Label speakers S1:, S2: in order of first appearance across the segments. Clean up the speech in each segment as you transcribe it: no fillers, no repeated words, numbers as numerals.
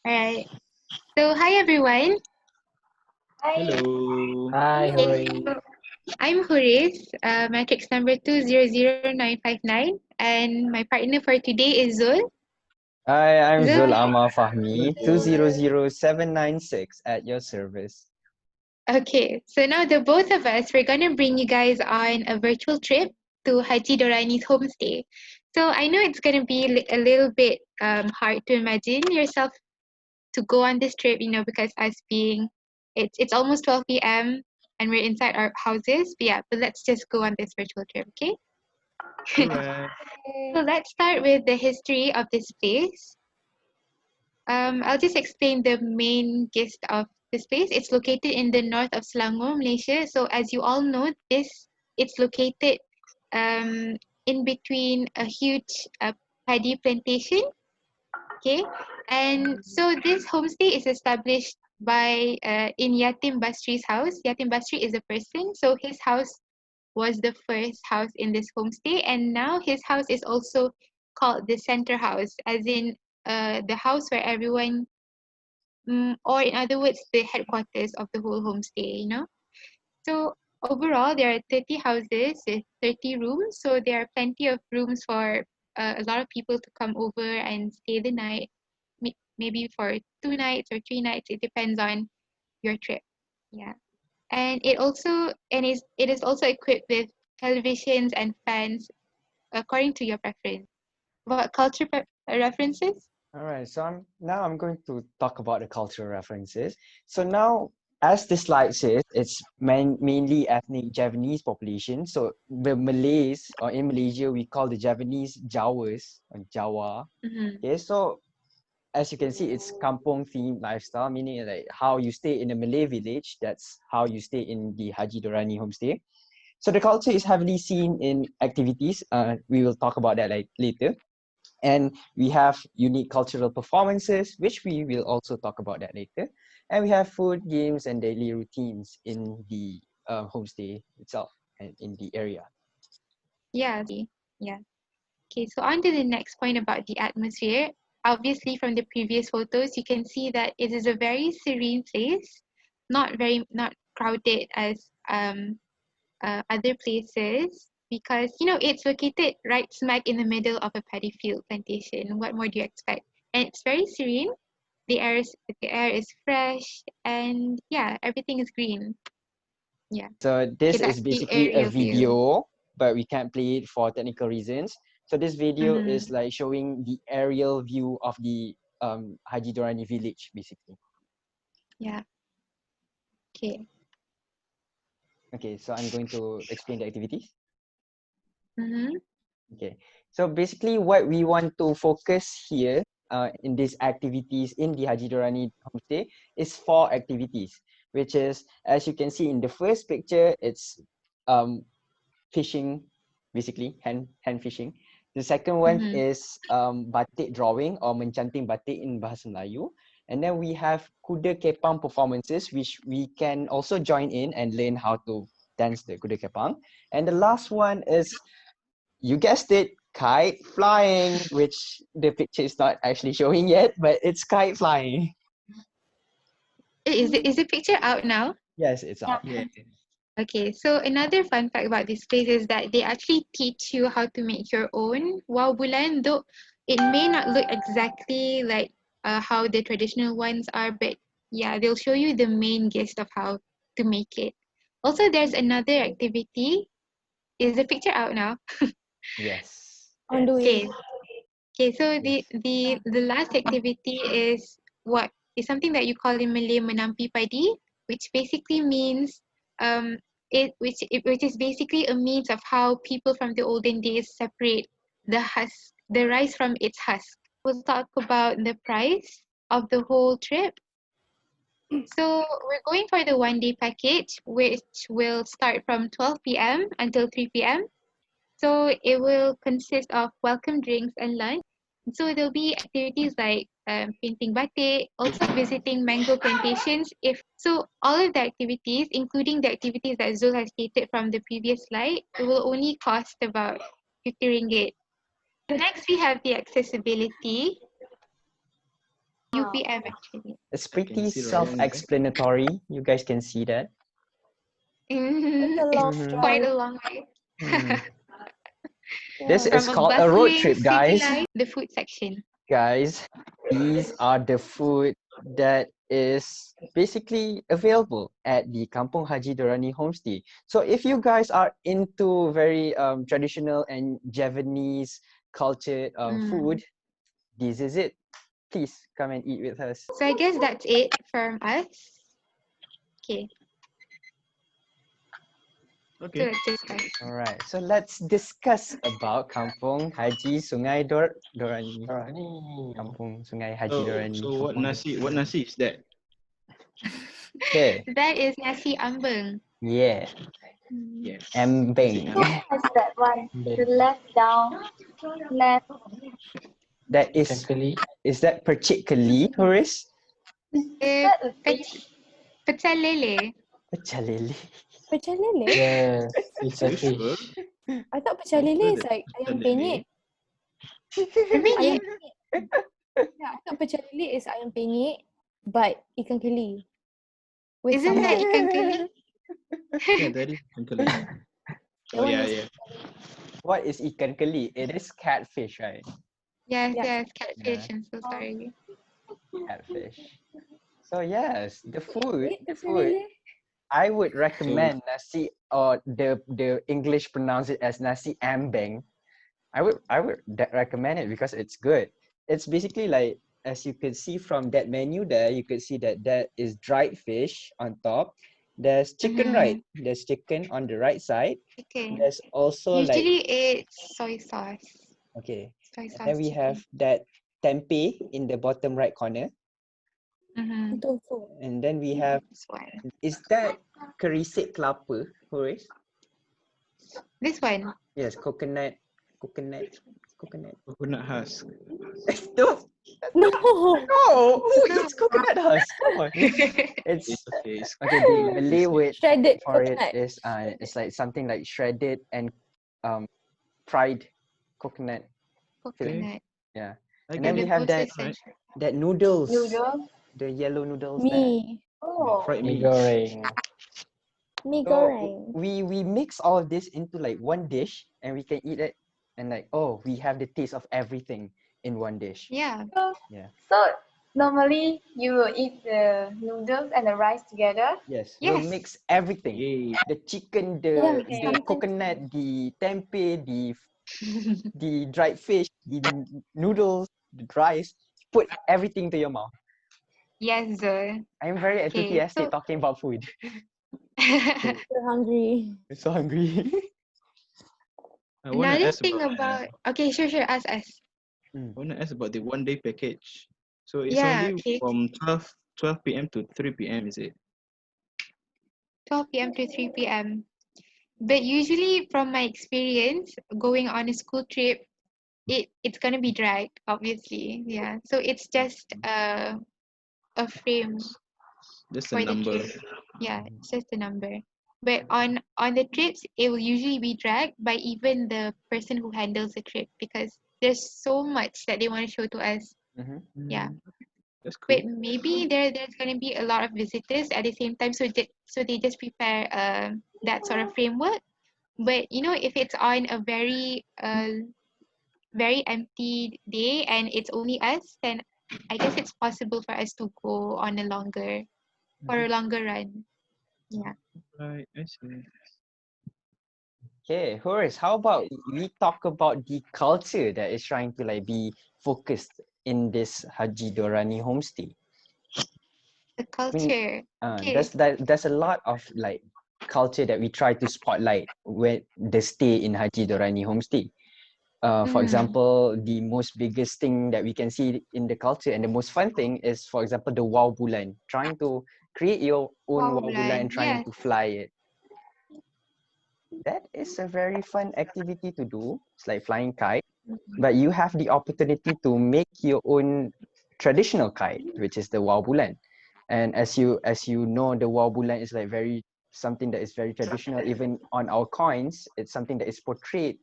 S1: All right. So, hi everyone.
S2: Hello.
S3: Hi, how are
S1: Okay,
S3: you?
S1: so I'm Huris, matrix number 200959, and my partner for today is Zul.
S2: Hi, I'm
S1: Zul,
S2: Zul Amal Fahmi,
S3: Hello.
S2: 200796 at your service.
S1: okay, so now the both of us, we're gonna bring you guys on a virtual trip to Haji Dorani's homestay. So I know it's gonna be a little bit hard to imagine yourself to go on this trip, because us being, it's almost 12 p.m. and we're inside our houses. But yeah, but let's just go on this virtual trip, okay?
S2: Alright.
S1: So let's start with the history of this place. I'll just explain the main gist of this place. It's located in the north of Selangor, Malaysia. So as you all know, it's located um, in between a huge paddy plantation. Okay, and so this homestay is established by in Yatim Basri's house. Yatim Basri is a person, so his house was the first house in this homestay, and now his house is also called the center house, as in the house where everyone, or in other words, the headquarters of the whole homestay. So overall, there are 30 houses with 30 rooms, so there are plenty of rooms for a lot of people to come over and stay the night, maybe for 2 nights or 3 nights. It depends on your trip. Yeah. And it is also equipped with televisions and fans according to your preference. What culture references?
S2: Alright, so I'm going to talk about the cultural references. So now, as the slide says, it's mainly ethnic Javanese population. So the Malays, or in Malaysia, we call the Javanese Jawas or Jawa.
S1: Mm-hmm.
S2: Okay, so as you can see, it's kampong themed lifestyle, meaning like how you stay in a Malay village, that's how you stay in the Haji Dorani homestay. So the culture is heavily seen in activities. We will talk about that later. And we have unique cultural performances, which we will also talk about that later. And we have food, games, and daily routines in the homestay itself and in the area.
S1: Yeah. Yeah. Okay, so on to the next point about the atmosphere. Obviously, from the previous photos, you can see that it is a very serene place, not crowded as other places, because it's located right smack in the middle of a paddy field plantation. What more do you expect? And it's very serene. The air is fresh, and yeah, everything is green. Yeah.
S2: So
S1: Okay,
S2: this is
S1: that's the
S2: basically a
S1: aerial view.
S2: video, but we can't play it for technical reasons. So this video is
S1: Mm-hmm.
S2: like showing the aerial view of the Haji Dorani village, basically.
S1: Yeah. Okay.
S2: Okay, so I'm going to explain the activities.
S1: Mm-hmm.
S2: Okay, so basically what we want to focus here in these activities in the Haji Dorani homestay is 4 activities, which is, as you can see in the first picture, it's um, fishing, basically hand fishing. The second one
S1: Mm-hmm.
S2: is batik drawing or mencanting batik in Bahasa Melayu. And then we have kuda kepang performances, which we can also join in and learn how to dance the kuda kepang. And the last one is, you guessed it, kite flying, which the picture is not actually showing yet, but it's kite flying.
S1: Is the picture out now?
S2: Yes, it's out.
S3: Yeah.
S1: Okay, so another fun fact about this place is that they actually teach you how to make your own wow bulan, though it may not look exactly like how the traditional ones are, but yeah, they'll show you the main gist of how to make it. Also, there's another activity. Is the picture out now?
S2: Yes.
S3: On the
S1: Okay,
S3: way.
S1: okay, so the
S2: Yes.
S1: the the last activity is something that you call in Malay menampi padi, which basically means which is basically a means of how people from the olden days separate the rice from its husk. We'll talk about the price of the whole trip. So we're going for the 1 day package, which will start from 12 p.m. until 3 p.m. So it will consist of welcome drinks and lunch. So there'll be activities like painting batik, also visiting mango plantations. If so, all of the activities, including the activities that Zul has stated from the previous slide, it will only cost about 50 ringgit. Next, we have the accessibility. UPM actually.
S2: It's
S3: I can
S2: pretty
S3: see Ryan there.
S2: self-explanatory. You guys can see that.
S4: It's a long
S1: It's
S2: Mhm.
S1: quite
S4: drive.
S1: a long way.
S2: Mhm. This
S4: Yeah.
S2: is
S1: From a
S2: called a road
S1: bustling
S2: trip,
S1: city
S2: guys.
S1: life, the food section.
S2: Guys, these are the food that is basically available at the Kampung Haji Dorani homestay. So if you guys are into very traditional and Javanese culture food, this is it. Please come and eat with us.
S1: So I guess that's it from us. Okay, so
S3: Okay.
S1: let's discuss.
S2: All right, so let's discuss about Kampung Haji Dorani. Kampung Sungai Haji Dorani.
S3: So what nasi is that?
S2: Okay,
S1: That is nasi ambeng.
S2: yeah,
S3: Yes.
S2: Embeng.
S4: So what's that one? The left down, left.
S2: That is that percik keli, Horis?
S1: Eh,
S4: That a fish.
S1: pecel lele.
S2: Pecel lele.
S5: Pecel lele?
S6: Yes, it's
S3: Are
S6: a
S3: you sure?
S6: fish.
S5: I thought pecel lele is like ayam penyet. Ayam penyet. Yeah, I thought pecel lele is ayam penyet, but ikan keli. With
S1: Isn't that
S5: sambal.
S1: ikan keli?
S3: Yeah, that is ikan.
S5: That
S3: Oh
S5: one
S3: yeah,
S5: is
S3: yeah.
S2: What is ikan keli? It is catfish, right?
S1: Yes,
S5: Yeah.
S1: yes, catfish. I'm so sorry.
S2: Catfish. So yes, the food.
S5: Wait,
S2: The
S5: pecel
S2: food.
S5: lele?
S2: I would recommend nasi, or the English pronounce it as nasi ambeng. I would recommend it because it's good. It's basically like, as you could see from that menu there, you could see that there is dried fish on top. There's chicken, right? There's chicken on the right side.
S1: Okay.
S2: There's also like,
S1: Usually it's soy sauce.
S2: okay,
S1: Soy
S2: and
S1: sauce
S2: then we have
S1: chicken.
S2: that tempeh in the bottom right corner.
S5: Tofu.
S2: And then we have,
S1: This one.
S2: is that kerisik kelapa, Horis?
S1: This one.
S2: Yes, coconut.
S3: Coconut husk.
S2: No,
S5: No!
S2: no, who eats coconut husk? Come on.
S3: It's
S2: It's
S3: okay. It's
S2: okay. The Malay word
S5: Shredded
S2: for it
S5: coconut.
S2: is it's like something like shredded and fried coconut.
S1: Coconut.
S2: Yeah.
S3: I
S2: And
S3: get
S2: then we
S3: it.
S2: have that
S1: Alright.
S2: that noodles,
S4: Noodle.
S2: the yellow noodles there.
S5: Mee.
S4: Oh.
S3: Fried
S6: Mee
S3: meat.
S6: goreng.
S5: Mee
S2: So
S5: goreng.
S2: we mix all of this into like one dish and we can eat it, and like, oh, we have the taste of everything in one dish.
S1: Yeah.
S4: So normally you will eat the noodles and the rice together.
S2: Yes,
S1: Yes.
S2: we'll mix everything.
S3: Yay.
S2: The chicken,
S5: Yeah,
S2: the
S5: sometimes-
S2: coconut, the tempeh, the dried fish, the noodles, the rice. Put everything to your mouth.
S1: Yes.
S2: I'm very enthusiastic
S1: so-
S2: talking about food.
S5: You're hungry.
S2: I'm so hungry.
S3: I wanna
S1: Another
S3: ask
S1: thing
S3: about.
S1: okay, sure, ask us.
S3: I wanna ask about the 1 day package. So it's
S1: Yeah,
S3: only
S1: okay.
S3: from 12 p.m. to 3 p.m. Is it?
S1: 12 p.m. to 3 p.m. But usually from my experience going on a school trip, it's gonna be dragged, obviously. Yeah. So it's just a frame
S3: Just a
S1: for the
S3: number.
S1: trip. Yeah, it's just a number. But on the trips, it will usually be dragged by even the person who handles the trip because there's so much that they want to show to us. Yeah.
S3: That's cool.
S1: But maybe there's gonna be a lot of visitors at the same time, so they just prepare that sort of framework. But if it's on a very empty day and it's only us, then I guess it's possible for us to go on a longer run. Yeah.
S3: Right, I see.
S2: Okay, Horace, how about we talk about the culture that is trying to like be focused in this Haji Dorani homestay?
S1: The culture. Okay.
S2: There's a lot of like culture that we try to spotlight when the stay in Haji Dorani homestay. For example, the most biggest thing that we can see in the culture and the most fun thing is, for example, the wow bulan, trying to create your own wow bulan and trying to fly it. That is a very fun activity to do. It's like flying kite, but you have the opportunity to make your own traditional kite, which is the wow bulan. And as you know, the wow bulan is like something that is very traditional. Even on our coins, it's something that is portrayed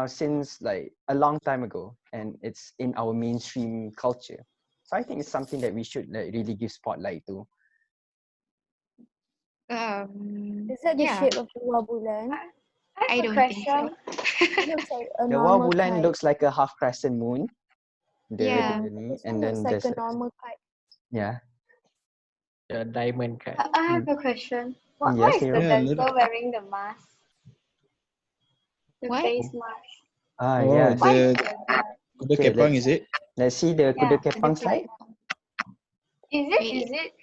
S2: since like a long time ago, and it's in our mainstream culture. So I think it's something that we should like really give spotlight to.
S5: Is that the
S1: Yeah,
S5: shape of the bulan?
S4: I
S1: I
S4: have a
S1: don't think so.
S4: question.
S5: It looks like a
S2: The
S5: normal
S2: Bulan
S5: kite.
S2: looks like a half crescent moon.
S1: Yeah.
S2: Ni,
S5: This
S2: and
S5: one looks
S2: then
S5: like
S2: there's
S5: a normal kite.
S2: yeah.
S6: The diamond cut.
S4: I have a question. What
S2: Yes,
S4: is the
S2: Nero.
S3: Yeah,
S4: dancer wearing the mask? The
S1: What?
S4: face mask.
S2: Ah,
S3: Oh,
S2: yes.
S4: Why is
S3: the
S4: that?
S3: kuda
S2: Okay,
S3: kepang, is it?
S2: let's see the
S4: Yeah,
S2: Kuda Kepang slide.
S4: Is it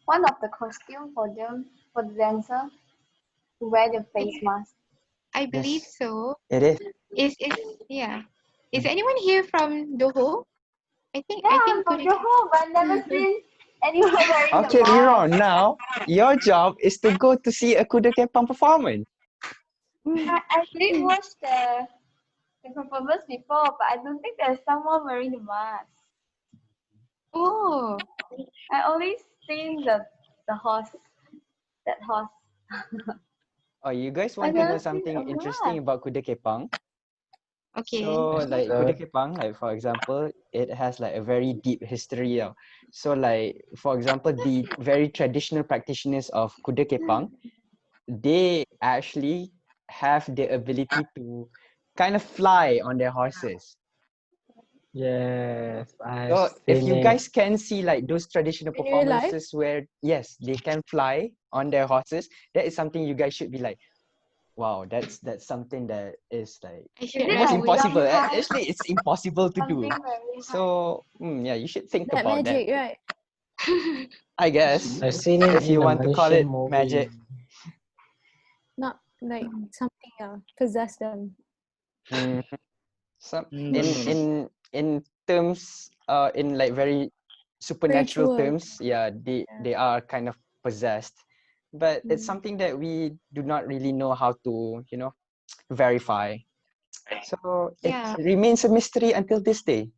S4: one of the costume for them, for the dancer to wear the face mask?
S1: I believe
S2: Yes,
S1: so.
S2: it is.
S1: Is yeah. Is anyone here from Doho? I
S4: Yeah, I'm
S1: think
S4: from
S1: Kuda.
S4: Johor, but I've never seen anyone wearing the
S2: Okay, Nero,
S4: mask.
S2: now your job is to go to see a Kuda Kepang performance.
S4: I did watch the performance before, but I don't think there's someone wearing the mask.
S1: Oh,
S4: I only seen the horse, that horse.
S2: Oh, you guys
S4: I
S2: want to know
S4: never seen
S2: something
S4: a
S2: interesting
S4: mask.
S2: about Kuda Kepang?
S1: okay.
S2: So
S6: Yes,
S2: like
S6: sir.
S2: Kuda Kepang, like for example, it has like a very deep history. So like for example, the very traditional practitioners of Kuda Kepang, they actually have the ability to kind of fly on their horses.
S6: Yes, I've
S2: So if
S6: seen
S2: you
S6: it.
S2: guys can see like those traditional
S5: In real life?
S2: performances where yes, they can fly on their horses, that is something you guys should be like, wow, that's something that is like
S1: I
S4: Is
S1: should
S4: it
S2: almost
S1: run with
S2: impossible.
S4: some kind
S2: Actually, it's impossible to do.
S4: something very hard?
S2: So yeah, you should think
S5: Black
S2: about that.
S5: magic, right?
S2: I guess
S6: I've seen it
S2: if
S6: in
S2: you
S6: a
S2: want to call
S6: Malaysian
S2: it
S6: movie.
S2: magic.
S5: Not like something possess them.
S2: Mm, some
S3: No, no, no.
S2: in terms in like very supernatural
S5: Spiritual.
S2: terms, yeah, they are kind of possessed, but it's something that we do not really know how to verify. So it
S1: yeah.
S2: remains a mystery until this day.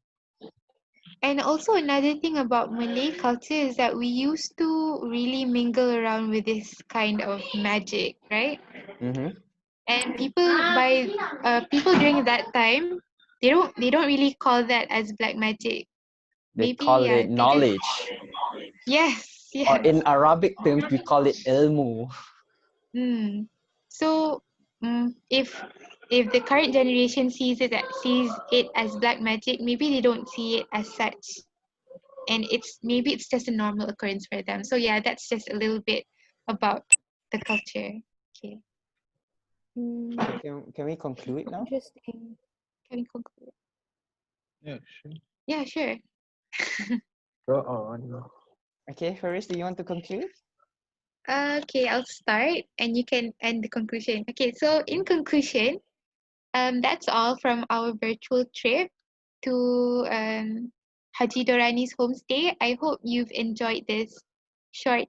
S1: And also another thing about Malay culture is that we used to really mingle around with this kind of magic, right?
S2: Mm-hmm.
S1: And people during that time, they don't really call that as black magic.
S2: They
S1: Maybe
S2: call
S1: yeah,
S2: it
S1: they just
S2: knowledge,
S1: yes,
S2: or
S1: yes.
S2: in Arabic terms, we call it ilmu.
S1: Mm. So if the current generation sees it as black magic, maybe they don't see it as such, and maybe it's just a normal occurrence for them. So yeah, that's just a little bit about the culture. Okay,
S2: Can we conclude now?
S5: Interesting.
S1: can we conclude?
S3: Yeah, sure.
S1: Yeah, sure.
S6: Go on.
S2: Okay, Faris, do you want to conclude?
S1: Okay, I'll start and you can end the conclusion. Okay, so in conclusion, that's all from our virtual trip to Haji Dorani's homestay. I hope you've enjoyed this short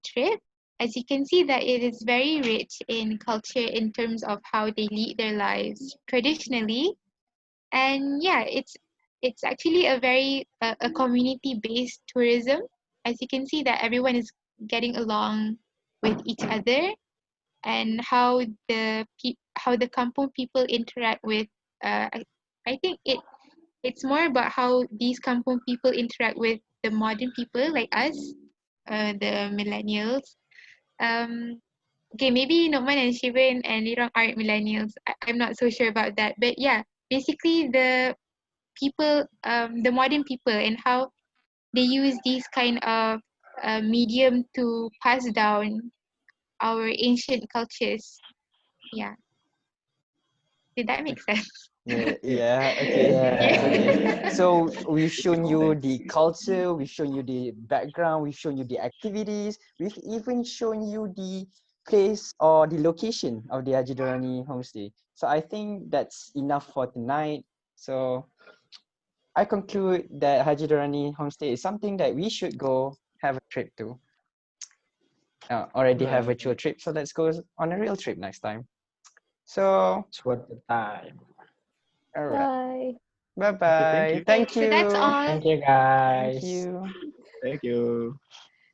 S1: trip. As you can see that it is very rich in culture in terms of how they lead their lives traditionally. And yeah, it's actually a very a community-based tourism. As you can see that everyone is getting along with each other, and how the kampung people interact with I think it's more about how these kampung people interact with the modern people like us, the millennials. Okay, maybe Norman and Shivan and Lirang aren't millennials. I'm not so sure about that, but yeah, basically the modern people and how they use these kind of medium to pass down our ancient cultures. Yeah. Did that make sense?
S2: Yeah, okay.
S6: Yeah.
S2: Okay. So we've shown you the culture, we've shown you the background, we've shown you the activities, we've even shown you the place or the location of the Haji Dorani homestay. So I think that's enough for tonight. So I conclude that Haji Dorani homestay is something that we should go have a trip to. Already have a virtual trip, so let's go on a real trip next time. So,
S6: It's worth the time.
S2: all right.
S5: Bye.
S2: Bye-bye.
S3: you.
S2: Thank
S1: So that's
S2: you.
S1: all.
S6: Thank you,
S2: Thank
S6: guys.
S2: you.
S3: Thank you.